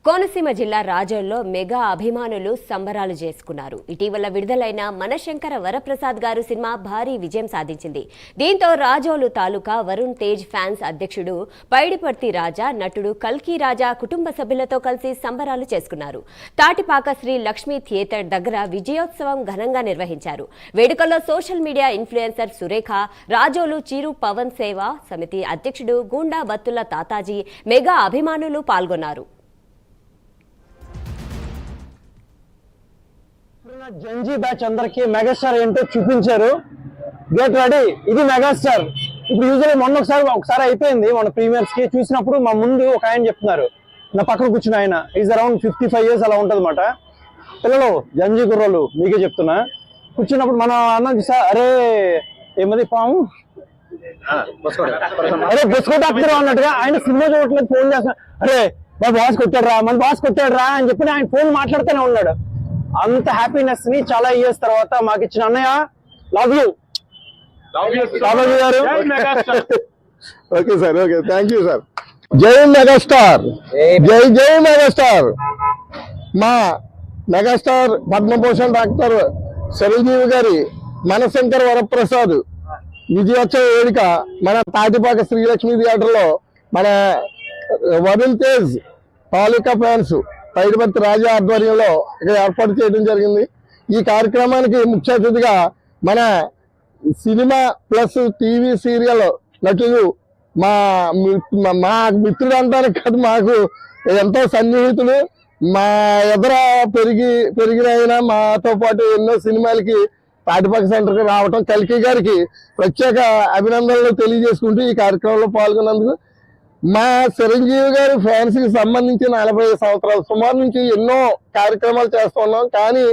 కోనసీమ జిల్లా రాజోల్లో మెగా అభిమానులు సంబరాలు చేసుకున్నారు. ఇటీవల విడుదలైన మనశంకర వరప్రసాద్ గారు సినిమా భారీ విజయం సాధించింది. దీంతో రాజోలు తాలూకా వరుణ్ తేజ్ ఫ్యాన్స్ అధ్యక్షుడు పైడిపర్తి రాజా, నటుడు కల్కి రాజా కుటుంబ సభ్యులతో కలిసి సంబరాలు చేసుకున్నారు. తాటిపాక శ్రీ లక్ష్మీ థియేటర్ దగ్గర విజయోత్సవం ఘనంగా నిర్వహించారు. వేడుకల్లో social media influencer Surekha, Razole Chiru Pawan సేవా సమితి అధ్యక్షుడు గూండా బత్తుల తాతాజీ, మెగా అభిమానులు పాల్గొన్నారు. జంజీ బ్యాచ్ అందరికి మెగాస్టార్ ఏంటో చూపించారు. గెట్ రెడీ, ఇది మెగాస్టార్. ఇప్పుడు యూజువల్లీ మొన్న ఒకసారి అయిపోయింది. మన ప్రీమియర్స్ కి చూసినప్పుడు మా ముందు ఒక ఆయన చెప్తున్నారు, నా పక్కన కూర్చున్న ఆయన ఈజ్ అరౌండ్ 55 years అలా ఉంటది అన్నమాట. పిల్లలు జంజీ కుర్రోళ్ళు మీకే చెప్తున్నా. కూర్చున్నప్పుడు మన అన్న చూసా, అరే ఏమది పాము, అరే బిస్కెట్ ఆపుతారు అన్నట్టుగా ఆయన సినిమా చూడట్లేదు, ఫోన్ చేస్తున్నా, అరే మా బాస్ కొట్టాడు రా, మన బాస్ కొట్టాడు రా అని చెప్పి ఆయన ఫోన్ మాట్లాడుతూనే ఉన్నాడు. అంత హ్యాపీనెస్ ని చాలా ఇయర్స్ తర్వాత మాకు ఇచ్చిన అన్నయ్య, లవ్ యూ గారు. Okay sir, okay, thank you sir. జై మెగాస్టార్, జై జై మెగాస్టార్. మా మెగాస్టార్ పద్మభూషణ్ డాక్టర్ చిరంజీవి గారి మనశంకర వరప్రసాద్ విజయోత్సవ వేడుక మన తాటిపాక శ్రీలక్ష్మి థియేటర్ లో మన వరుణ్ తేజ్ తాలూకా ఫ్యాన్స్ పైడిపర్తి రాజా ఆధ్వర్యంలో ఇక్కడ ఏర్పాటు చేయడం జరిగింది. ఈ కార్యక్రమానికి ముఖ్య అతిథిగా మన సినిమా ప్లస్ టీవీ సీరియల్ నటులు మా మిత్రుడు అంటానికి కాదు, మాకు ఎంతో సన్నిహితులు, మా ఎదుర పెరిగిన ఆయన మాతో పాటు ఎన్నో సినిమాలకి తాటిపాక సెంటర్కి రావటం, కల్కి గారికి ప్రత్యేక అభినందనలు తెలియజేసుకుంటూ ఈ కార్యక్రమంలో పాల్గొన్నందుకు. మా చిరంజీవి గారి ఫ్యాన్స్ కి సంబంధించి 45 సంవత్సరాల సుమారు నుంచి ఎన్నో కార్యక్రమాలు చేస్తున్నాం. కానీ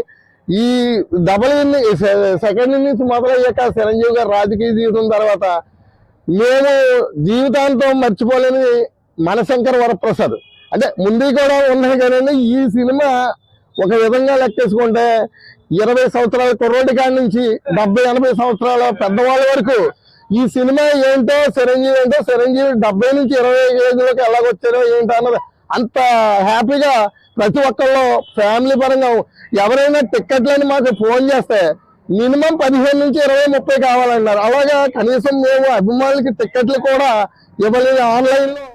ఈ సెకండ్ ఇన్నింగ్స్ మొదలయ్యాక చిరంజీవి గారు రాజకీయ జీవితం తర్వాత మేము జీవితాంతం మర్చిపోలేని మనశంకర వరప్రసాద్ అంటే ముందు కూడా ఉన్నాయి. కానీ ఈ సినిమా ఒక విధంగా లెక్కేసుకుంటే 20 సంవత్సరాల కుర్రోడి కాడి నుంచి 70-80 సంవత్సరాల పెద్దవాళ్ళ వరకు ఈ సినిమా ఏంటో, చిరంజీవి ఏంటో, చిరంజీవి 70 నుంచి 20 ఏజ్లోకి ఎలాగొచ్చారో ఏంటో అన్నది అంత హ్యాపీగా ప్రతి ఒక్కళ్ళు ఫ్యామిలీ పరంగా ఎవరైనా టిక్కెట్లని మాకు ఫోన్ చేస్తే మినిమం 15 నుంచి 20-30 కావాలన్నారు. అలాగా కనీసం మేము అభిమానులకి టిక్కెట్లు కూడా ఇవ్వలేదు. ఆన్లైన్లో